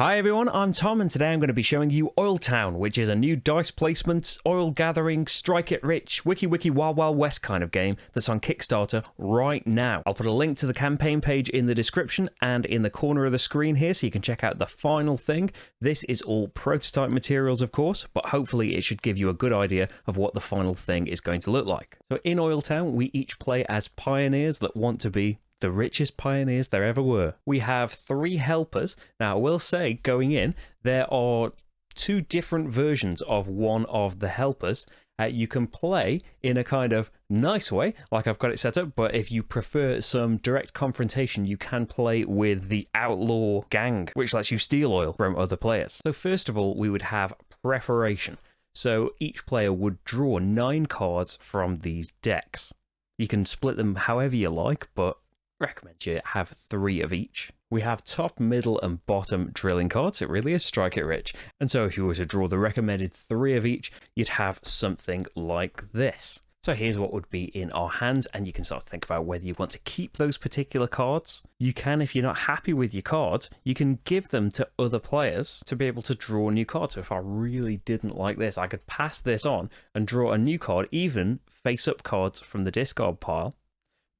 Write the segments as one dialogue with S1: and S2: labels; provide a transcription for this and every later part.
S1: Hi everyone, I'm Tom and today I'm going to be showing you Oil Town, which is a new dice placement, oil gathering, strike it rich, wiki wild wild west kind of game that's on Kickstarter right now. I'll put a link to the campaign page in the description and in the corner of the screen here so you can check out the final thing. This is all prototype materials of course, but hopefully it should give you a good idea of what the final thing is going to look like. So in Oil Town we each play as pioneers that want to be the richest pioneers there ever were. We have 3 helpers. Now, I will say, going in, there are 2 different versions of one of the helpers. You can play in a kind of nice way, like I've got it set up, but if you prefer some direct confrontation, you can play with the outlaw gang, which lets you steal oil from other players. So first of all, we would have preparation. So each player would draw 9 cards from these decks. You can split them however you like, but recommend you have 3 of each. We have top, middle, and bottom drilling cards. It really is strike it rich. And so if you were to draw the recommended 3 of each, you'd have something like this. So here's what would be in our hands, and you can start to think about whether you want to keep those particular cards. You can, if you're not happy with your cards, you can give them to other players to be able to draw new cards. So if I really didn't like this, I could pass this on and draw a new card, even face-up cards from the discard pile.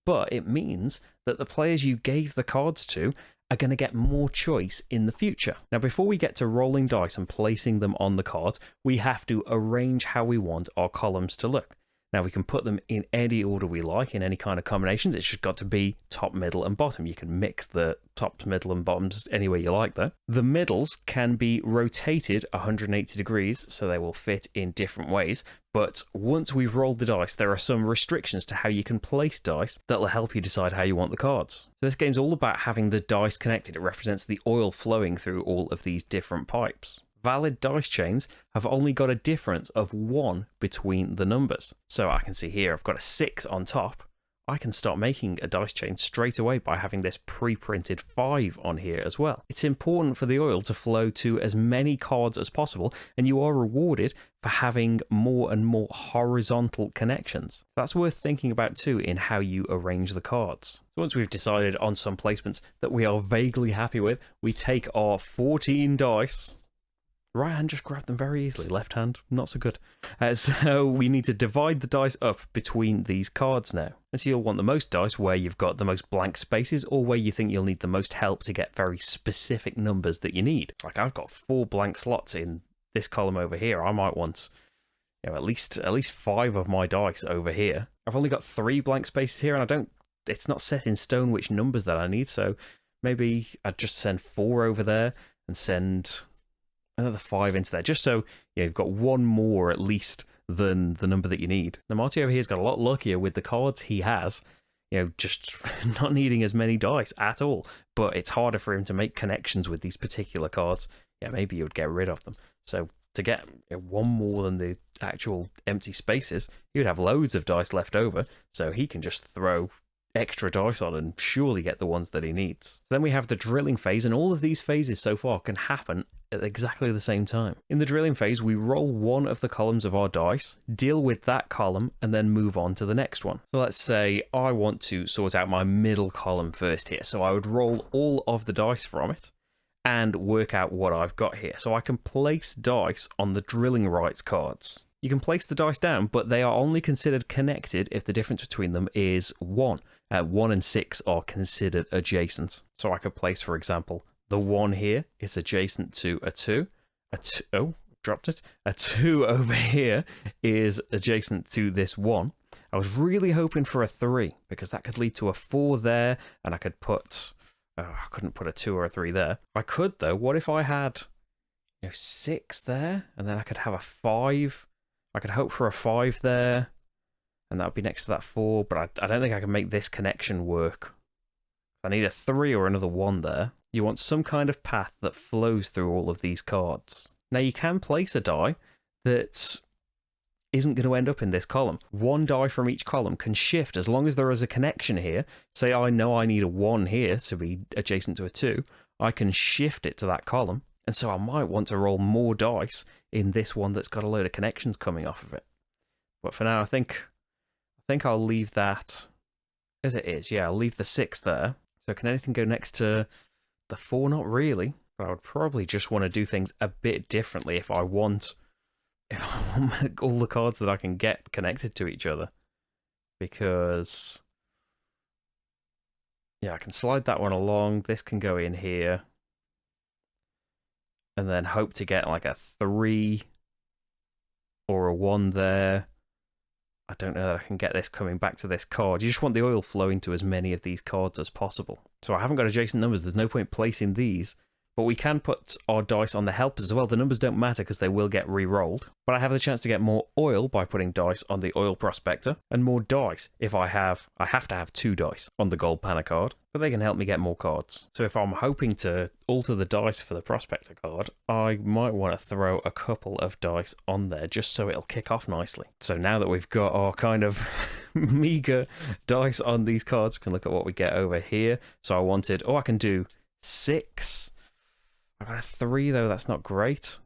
S1: But it means that the players you gave the cards to are going to get more choice in the future. Now, before we get to rolling dice and placing them on the cards, we have to arrange how we want our columns to look. Now, we can put them in any order we like, in any kind of combinations. It's just got to be top, middle, and bottom. You can mix the tops, middle, and bottoms any way you like, though. The middles can be rotated 180 degrees, so they will fit in different ways. But once we've rolled the dice, there are some restrictions to how you can place dice that will help you decide how you want the cards. So this game's all about having the dice connected. It represents the oil flowing through all of these different pipes. Valid dice chains have only got a difference of 1 between the numbers. So I can see here I've got a 6 on top. I can start making a dice chain straight away by having this pre-printed 5 on here as well. It's important for the oil to flow to as many cards as possible, and you are rewarded for having more and more horizontal connections. That's worth thinking about too in how you arrange the cards. So once we've decided on some placements that we are vaguely happy with, we take our 14 dice. Right hand just grabbed them very easily, left hand not so good. So we need to divide the dice up between these cards now. And so you'll want the most dice where you've got the most blank spaces or where you think you'll need the most help to get very specific numbers that you need. Like I've got 4 blank slots in this column over here. I might want at least 5 of my dice over here. I've only got 3 blank spaces here and it's not set in stone which numbers that I need, so maybe I'd just send 4 over there and send another 5 into there, just so you've got 1 more at least than the number that you need. Now Marty over here's got a lot luckier with the cards he has, just not needing as many dice at all, but it's harder for him to make connections with these particular cards. Maybe you would get rid of them. So to get 1 more than the actual empty spaces, he would have loads of dice left over, so he can just throw extra dice on and surely get the ones that he needs. Then we have the drilling phase, and all of these phases so far can happen at exactly the same time. In the drilling phase, we roll 1 of the columns of our dice, deal with that column, and then move on to the next one. So let's say I want to sort out my middle column first here, so I would roll all of the dice from it and work out what I've got here. So I can place dice on the drilling rights cards. You can place the dice down, but they are only considered connected if the difference between them is 1. 1 and 6 are considered adjacent. So I could place, for example, the 1 here is adjacent to a 2. Oh, dropped it. A 2 over here is adjacent to this 1. I was really hoping for a 3 because that could lead to a 4 there, and I could put... I couldn't put a 2 or a 3 there. I could though. What if I had 6 there, and then I could have a 5? I could hope for a 5 there, and that would be next to that 4, but I don't think I can make this connection work. I need a 3 or another 1 there. You want some kind of path that flows through all of these cards. Now you can place a die that isn't going to end up in this column. 1 die from each column can shift as long as there is a connection here. Say I know I need a 1 here to be adjacent to a 2. I can shift it to that column, and so I might want to roll more dice in this one that's got a load of connections coming off of it. But for now, I think I'll leave that as it is. Yeah, I'll leave the 6 there. So can anything go next to the 4? Not really. But I would probably just want to do things a bit differently if I want all the cards that I can get connected to each other. Because, yeah, I can slide that one along. This can go in here. And then hope to get like a 3 or a 1 there. I don't know that I can get this coming back to this card. You just want the oil flowing to as many of these cards as possible. So I haven't got adjacent numbers. There's no point placing these. But we can put our dice on the helpers as well. The numbers don't matter because they will get re-rolled. But I have the chance to get more oil by putting dice on the oil prospector, and more dice if I have to have 2 dice on the gold panna card, but they can help me get more cards. So if I'm hoping to alter the dice for the prospector card, I might want to throw a couple of dice on there just so it'll kick off nicely. So now that we've got our kind of meager dice on these cards, we can look at what we get over here. So I wanted, I can do 6. I got a 3 though, that's not great.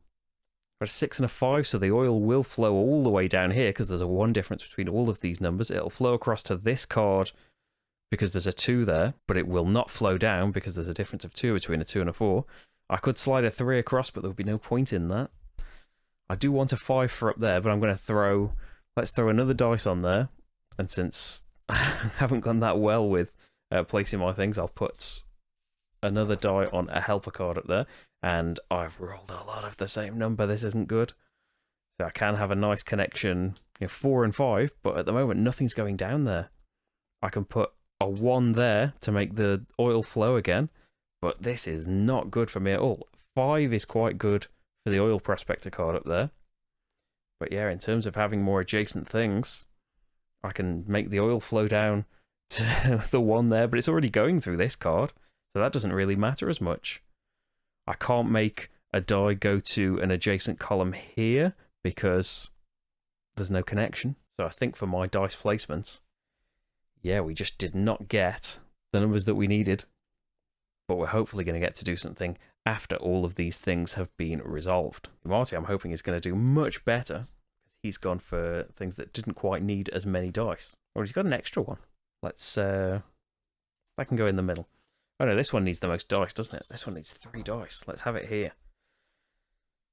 S1: Got a 6 and a 5, so the oil will flow all the way down here because there's a 1 difference between all of these numbers. It'll flow across to this card because there's a 2 there, but it will not flow down because there's a difference of 2 between a 2 and a 4. I could slide a 3 across, but there would be no point in that. I do want a 5 for up there, but I'm going to let's throw another dice on there. And since I haven't gone that well with placing my things, I'll put another die on a helper card up there, and I've rolled a lot of the same number. This isn't good. So I can have a nice connection, 4 and 5, but at the moment nothing's going down there. I can put a 1 there to make the oil flow again, but this is not good for me at all. 5 is quite good for the oil prospector card up there. But yeah, in terms of having more adjacent things, I can make the oil flow down to the 1 there, but it's already going through this card. So that doesn't really matter as much. I can't make a die go to an adjacent column here because there's no connection. So I think for my dice placements, yeah, we just did not get the numbers that we needed. But we're hopefully going to get to do something after all of these things have been resolved. Marty, I'm hoping, is going to do much better because he's gone for things that didn't quite need as many dice. Or he's got an extra one. Let's, I can go in the middle. Oh no, this one needs the most dice, doesn't it? This one needs 3 dice. Let's have it here.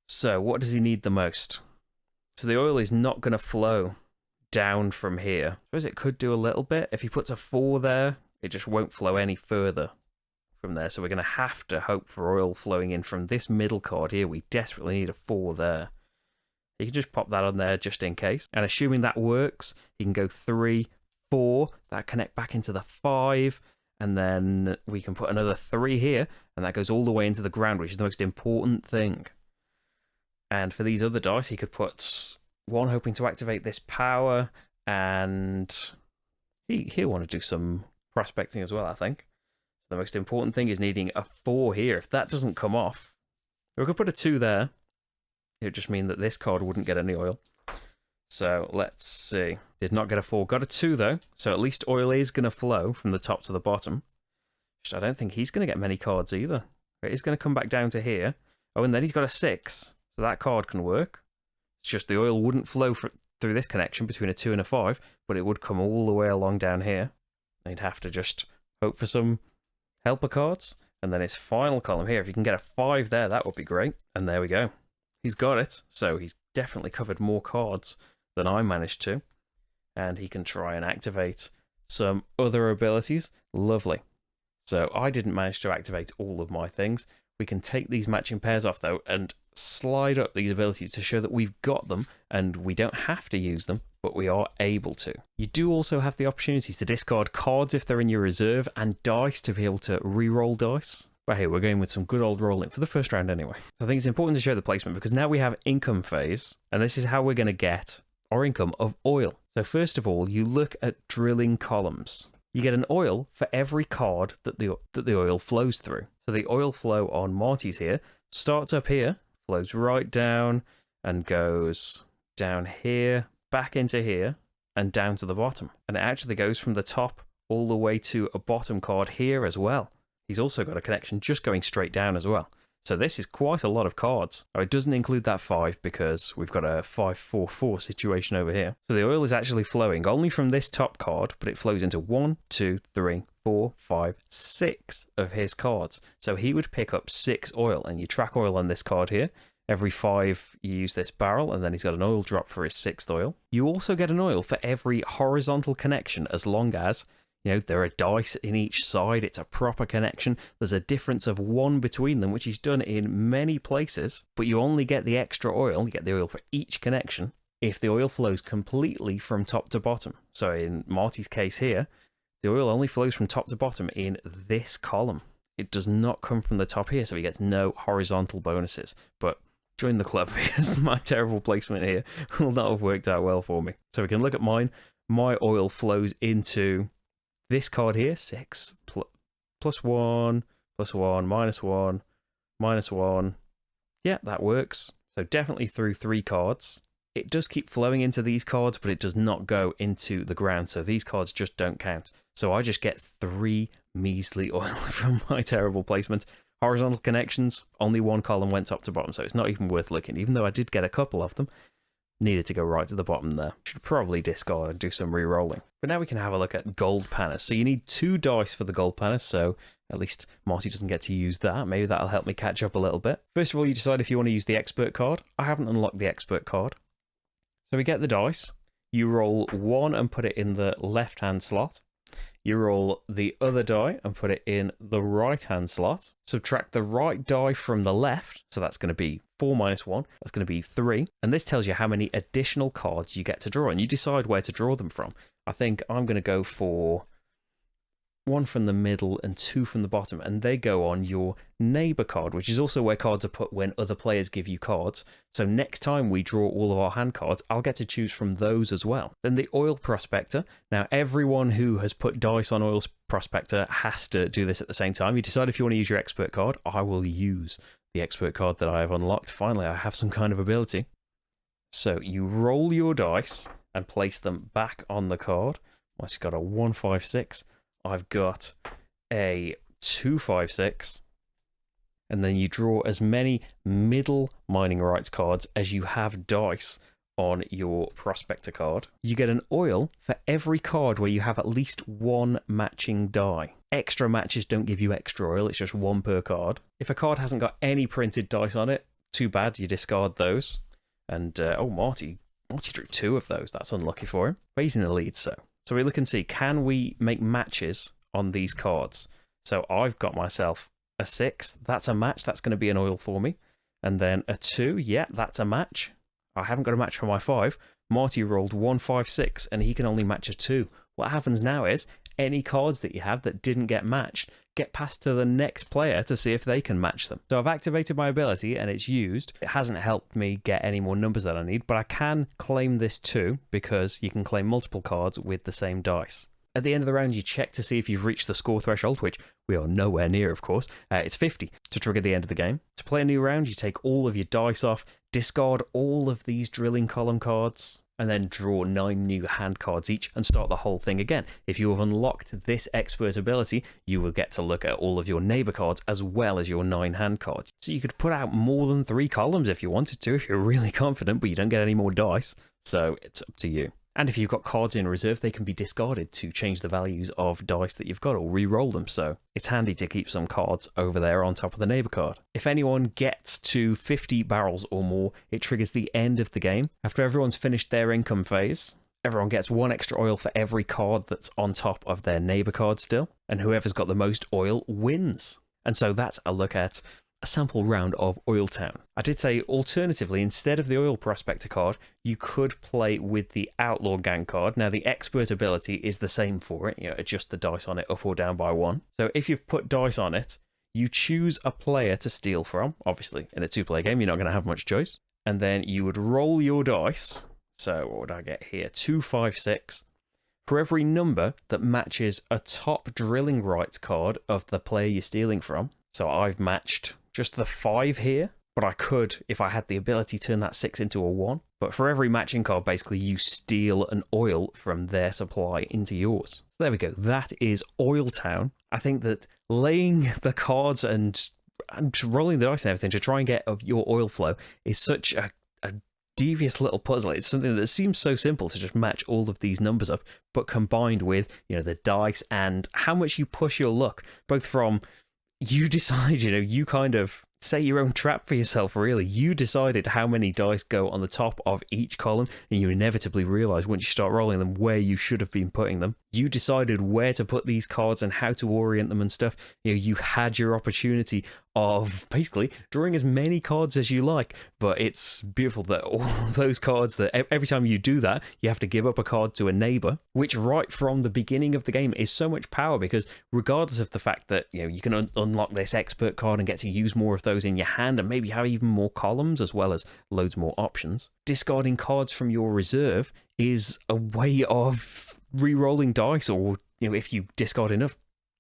S1: So, what does he need the most? So the oil is not going to flow down from here. I suppose it could do a little bit. If he puts a 4 there, it just won't flow any further from there. So we're going to have to hope for oil flowing in from this middle card here. We desperately need a 4 there. You can just pop that on there just in case. And assuming that works, he can go 3, 4. That connect back into the 5. And then we can put another 3 here, and that goes all the way into the ground, which is the most important thing. And for these other dice, he could put 1 hoping to activate this power, and he'll want to do some prospecting as well, I think. The most important thing is needing a 4 here. If that doesn't come off, we could put a 2 there. It would just mean that this card wouldn't get any oil. So let's see. Did not get a 4. Got a 2 though. So at least oil is going to flow from the top to the bottom. I don't think he's going to get many cards either. He's going to come back down to here. Oh, and then he's got a 6. So that card can work. It's just the oil wouldn't flow through this connection between a 2 and a 5, but it would come all the way along down here. They'd have to just hope for some helper cards. And then his final column here, if you can get a 5 there, that would be great. And there we go. He's got it. So he's definitely covered more cards than I managed to, and he can try and activate some other abilities. Lovely. So I didn't manage to activate all of my things. We can take these matching pairs off though and slide up these abilities to show that we've got them and we don't have to use them, but we are able to. You do also have the opportunity to discard cards if they're in your reserve, and dice to be able to re-roll dice. But hey, we're going with some good old rolling for the first round anyway. So I think it's important to show the placement because now we have income phase, and this is how we're going to get our income of oil. So first of all, you look at drilling columns. You get an oil for every card that the oil flows through. So the oil flow on Marty's here starts up here, flows right down, and goes down here, back into here, and down to the bottom. And it actually goes from the top all the way to a bottom card here as well. He's also got a connection just going straight down as well. So this is quite a lot of cards. Now, it doesn't include that 5 because we've got a 5-4-4 situation over here. So the oil is actually flowing only from this top card, but it flows into 1, 2, 3, 4, 5, 6 of his cards. So he would pick up 6 oil, and you track oil on this card here. Every 5 you use this barrel, and then he's got an oil drop for his 6th oil. You also get an oil for every horizontal connection, as long as, you know, there are dice in each side. It's a proper connection. There's a difference of 1 between them, which is done in many places, but you only get the extra oil. You get the oil for each connection if the oil flows completely from top to bottom. So in Marty's case here, the oil only flows from top to bottom in this column. It does not come from the top here, so he gets no horizontal bonuses. But join the club because my terrible placement here will not have worked out well for me. So we can look at mine. My oil flows into this card here, 6, plus 1, plus 1, minus 1, minus 1. Yeah, that works. So definitely through 3 cards. It does keep flowing into these cards, but it does not go into the ground. So these cards just don't count. So I just get 3 measly oil from my terrible placement. Horizontal connections, only 1 column went top to bottom, so it's not even worth looking. Even though I did get a couple of them, needed to go right to the bottom there. Should probably discard and do some re-rolling. But now we can have a look at gold panas. So you need 2 dice for the gold panas, so at least Marty doesn't get to use that. Maybe that'll help me catch up a little bit. First of all, you decide if you want to use the expert card. I haven't unlocked the expert card. So we get the dice. You roll 1 and put it in the left-hand slot. You roll the other die and put it in the right-hand slot. Subtract the right die from the left, so that's going to be 4 minus 1. That's going to be 3. And this tells you how many additional cards you get to draw, and you decide where to draw them from. I think I'm going to go for 1 from the middle and 2 from the bottom, and they go on your neighbor card, which is also where cards are put when other players give you cards. So next time we draw all of our hand cards, I'll get to choose from those as well. Then the oil prospector. Now everyone who has put dice on oil prospector has to do this at the same time. You decide if you want to use your expert card. I will use the expert card that I have unlocked. Finally, I have some kind of ability. So you roll your dice and place them back on the card. Once you've got a 1, 5, 6. I've got a 2, 5, 6, and then you draw as many middle mining rights cards as you have dice on your prospector card. You get an oil for every card where you have at least 1 matching die. Extra matches don't give you extra oil, it's just 1 per card. If a card hasn't got any printed dice on it, too bad, you discard those. And, oh, Marty drew 2 of those, that's unlucky for him. But he's in the lead, so we look and see, can we make matches on these cards? So I've got myself a 6. That's a match. That's going to be an oil for me. And then a 2. Yeah, that's a match. I haven't got a match for my 5. Marty rolled 1, 5, 6, and he can only match a 2. What happens now is any cards that you have that didn't get matched get passed to the next player to see if they can match them. So I've activated my ability and it's used. It hasn't helped me get any more numbers that I need, but I can claim this too because you can claim multiple cards with the same dice. At the end of the round, you check to see if you've reached the score threshold, which we are nowhere near, of course. It's 50 to trigger the end of the game. To play a new round, you take all of your dice off, discard all of these drilling column cards, and then draw 9 new hand cards each and start the whole thing again. If you have unlocked this expert ability, you will get to look at all of your neighbor cards as well as your 9 hand cards. So you could put out more than 3 columns if you wanted to, if you're really confident, but you don't get any more dice. So it's up to you. And if you've got cards in reserve, they can be discarded to change the values of dice that you've got or re-roll them. So it's handy to keep some cards over there on top of the neighbor card. If anyone gets to 50 barrels or more, it triggers the end of the game. After everyone's finished their income phase, everyone gets 1 extra oil for every card that's on top of their neighbor card still. And whoever's got the most oil wins. And so that's a look at a sample round of Oil Town. I did say, alternatively, instead of the Oil Prospector card, you could play with the Outlaw Gang card. Now, the Expert ability is the same for it. You know, adjust the dice on it up or down by 1. So if you've put dice on it, you choose a player to steal from. Obviously, in a 2-player game, you're not going to have much choice. And then you would roll your dice. So what would I get here? 2, 5, 6. For every number that matches a top drilling rights card of the player you're stealing from. So I've matched just the 5 here, but I could, if I had the ability, turn that 6 into a 1. But for every matching card, basically, you steal an oil from their supply into yours. So there we go. That is Oil Town. I think that laying the cards and and rolling the dice and everything to try and get your oil flow is such a devious little puzzle. It's something that seems so simple to just match all of these numbers up, but combined with, you know, the dice and how much you push your luck, both from you decide, you know, you kind of set your own trap for yourself, really. You decided how many dice go on the top of each column, and you inevitably realize once you start rolling them where you should have been putting them. You decided where to put these cards and how to orient them and stuff. You know, you had your opportunity of basically drawing as many cards as you like, but it's beautiful that all those cards, that every time you do that, you have to give up a card to a neighbor, which right from the beginning of the game is so much power, because regardless of the fact that, you know, you can unlock this expert card and get to use more of those in your hand and maybe have even more columns as well as loads more options, discarding cards from your reserve is a way of re-rolling dice, or, you know, if you discard enough,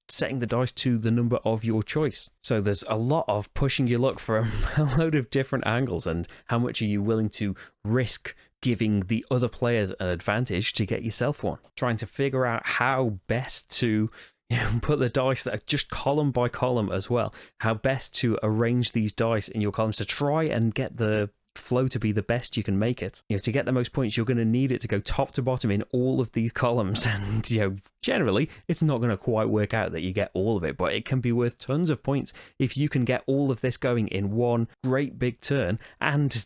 S1: setting the dice to the number of your choice. So there's a lot of pushing your luck from a load of different angles, and how much are you willing to risk giving the other players an advantage to get yourself one. Trying to figure out how best to, you know, put the dice that are just column by column as well, how best to arrange these dice in your columns to try and get the flow to be the best you can make it. You know, to get the most points, you're going to need it to go top to bottom in all of these columns, and, you know, generally it's not going to quite work out that you get all of it, but it can be worth tons of points if you can get all of this going in one great big turn. And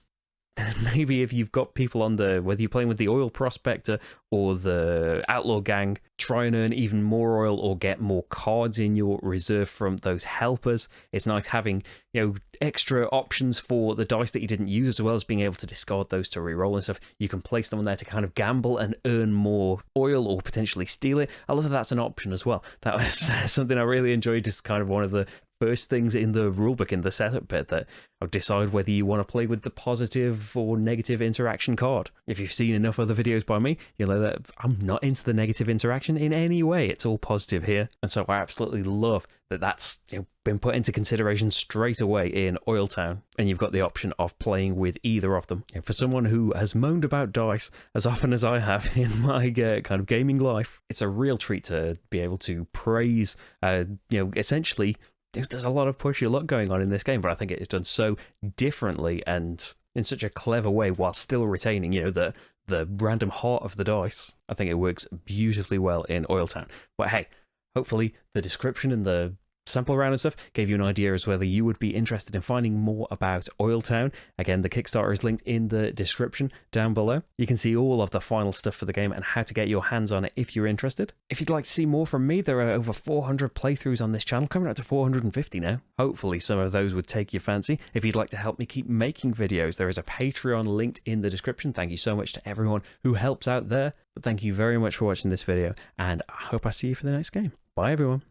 S1: maybe if you've got people on the, whether you're playing with the oil prospector or the outlaw gang, try and earn even more oil or get more cards in your reserve from those helpers. It's nice having, you know, extra options for the dice that you didn't use, as well as being able to discard those to reroll and stuff. You can place them on there to kind of gamble and earn more oil or potentially steal it. I love that that's an option as well. That was something I really enjoyed, just kind of one of the first things in the rulebook, in the setup bit, that I'll decide whether you want to play with the positive or negative interaction card. If you've seen enough other videos by me, you'll know that I'm not into the negative interaction in any way. It's all positive here. And so I absolutely love that that's, you know, been put into consideration straight away in Oil Town, and you've got the option of playing with either of them. You know, for someone who has moaned about dice as often as I have in my kind of gaming life, it's a real treat to be able to praise, you know, essentially, there's a lot of push your luck going on in this game, but I think it is done so differently and in such a clever way while still retaining, you know, the random heart of the dice. I think it works beautifully well in Oil Town. But hey, hopefully the description and the sample round and stuff gave you an idea as whether you would be interested in finding more about Oil Town. Again, the Kickstarter is linked in the description down below. You can see all of the final stuff for the game and how to get your hands on it if you're interested. If you'd like to see more from me, there are over 400 playthroughs on this channel, coming up to 450 now. Hopefully some of those would take your fancy. If you'd like to help me keep making videos, there is a Patreon linked in the description. Thank you so much to everyone who helps out there. But thank you very much for watching this video, and I hope I see you for the next game. Bye everyone.